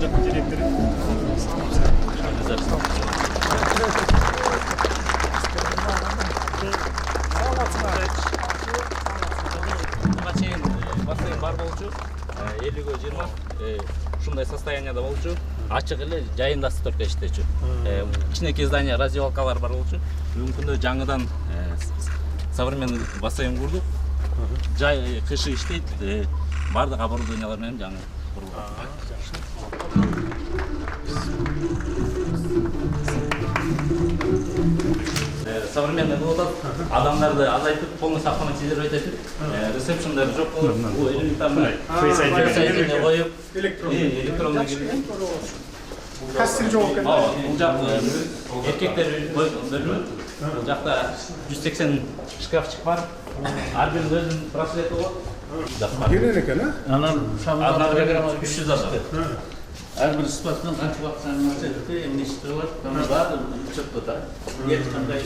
жактын директору. Буга чейин бассейн бар болчу, 50-20 ушундай состоянияда болчу. Ачык эле жайында сторка иштечү. Кичинекей здание раздевалкалар бар болчу. Бүгүнкү күндө жаңыдан современный бассейн курдук. Жай кышы иштейт, бардык оборудованиялар менен жаңы курулган. Современный болот, адамдарды азайтып, полностью автоматизировать этип, ресепшндар жок болуп, бул элементарный Face ID коюп, электрондо кирип. Кассир жок экен. Бул жак эркектер бөлүнүп, бул жакта 180 шкафчик бар. Ар биринин өзүнүн браслети болот. Керек экен, а? Анан 300 адам. Ар бир спортсмен канча убакыт саймасет, эмне иштеп атат, баары учетто да. Эч кандай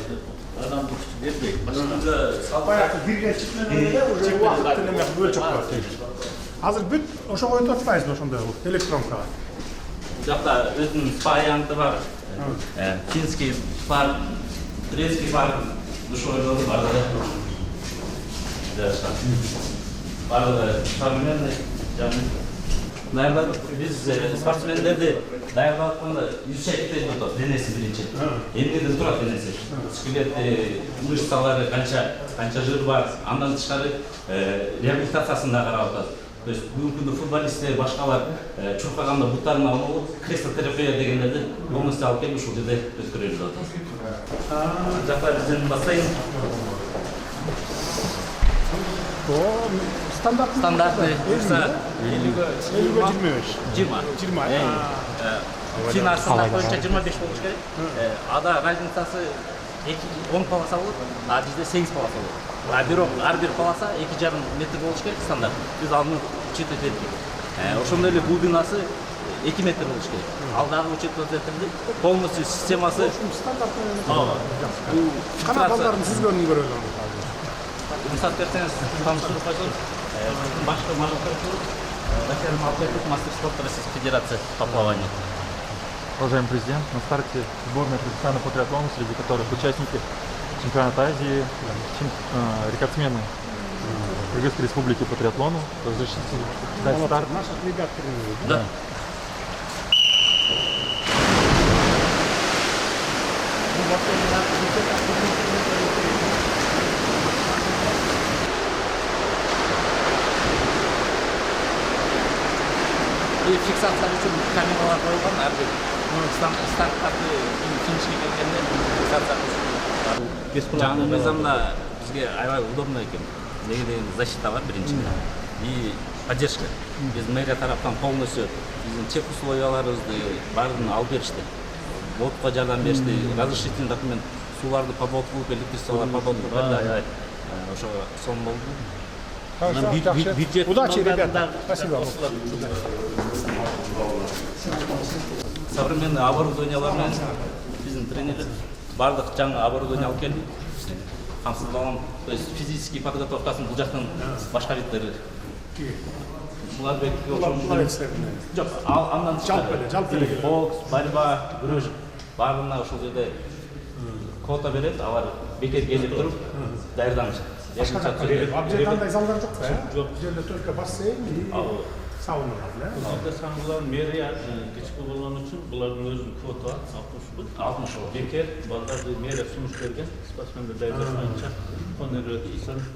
адам күч бербейт. Баягы бирге чыкман эле уже убакыт неме бөлчөк бар. Азыр бүт ошого өтүп атпайсызбы ошондой электронкага? Жакта өзүнүн спа янты бар. Финский бар, турецкий бар, душевой бар да. Барлығы современный жаңы. Даярдап, биз спортсмендерди даярдап атканда 100 отот, денеси биринчи. Эмнеден турат денеси? Скелети, мышцалары канча жыр бар, андан тышкары реабилитациясын да карап атат. То есть бүгүнкү күндө футболисттер, башкалар чуркаганда буттарын алып алып, крестотерапия дегендерди полностью алып келип ушул жерде өткөрүлүп атат. Жакта биздин бассейн стандартный буюрса 20. Финал стандарт боюнча 25 болуш керек. Ада разницасы 10 полоса болот, а бизде 8 полоса болот. А бирок ар бир полоса 2,5 метр болуш керек стандарт. Биз аны учет этет. Ошондой эле глубинасы 2 метр болуш керек. Ал дагы учет этилди. Полностью системасы Кана балдардын сүзгөнүн көрөбүз. Рұқсат берсеңіз, таныстырып қойсын. Башқы мажоркар тур, Россия Малкайтук, мастер спорта Российской Федерации по плаванию. Уважаемый президент, на старте сборная Казахстана по триатлону, среди которых участники чемпионата Азии, рекордсмены Кыргызской республики по триатлону. Разрешите дать старт? Наших ребят тренируют. Да. Фиксация үшін камералар қойылған, әрбір старттарды финишке келгенде фиксация жаңы мыйзамда бізге аябай удобно екен. Неге деген защита бар бірінші. И поддержка. Біз мэрия тараптан полностью біздің чек условияларыбызды барын алып беришти. Лодка жардам беришти, разрешительный документ, суларды подводка кылып, электричестволар подводка берди. Ошо сон болду. Хорошо. Удачи, ребята. Спасибо. Современный оборудованиялар менен биздин тренерлер бардык жаңы оборудование алып келди. Камсыздалган, то есть физический подготовкасын бул жактан башкарыптыр. Буларбекке ошол жок, андан жалпы эле бокс, борьба, күрөш баарына ошол жерде квота берет, алар бекер келип туруп даярданышат. Абже кандай залдар жок да? Жок. Жерде только бассейн и сауна бар, да? Алда сауналар мэрия кички болгон үчүн булардын өзүнүн квота 60 бекер балдарды мэрия сунуш берген, спортсмендер даярдаш боюнча конер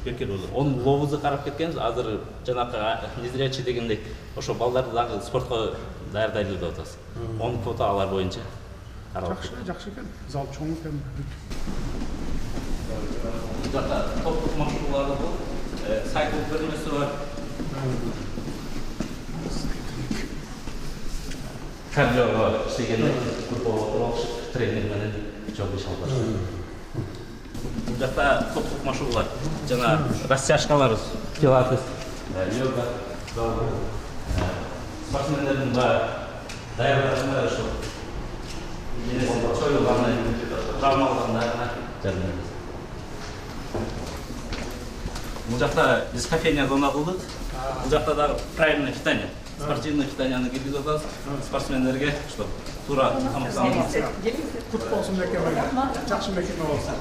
бекер болот. Онун лобузу карап кеткенбиз, азыр жанакы незрячий дегендей ошо балдарды дагы спортко даярдайлы деп атабыз. Онун квота алар боюнча каралып кетти. Жакшы экен. Зал чоң экен. Жакта топтук машыгуулар болуп, сайкл бөлмөсү бар. Кардиого иштегенде группалап отуруп, тренер менен жолго чыгып баштады. Бул жакта топтук машыгуулар, жана растяжкалар, пилатес, йога, спортсмендердин даярдыгында ошо чоюлганы, травма алгандарына жардам беребиз. Бул жакта биз кофейня зона кылдык. Бул жакта дагы правильное питание. спортивный питанияны киргизип жатабыз. Спортсмендерге, чтобы тура тамактанып. Құт болсын мекеме. Жақсы мекеме болсын.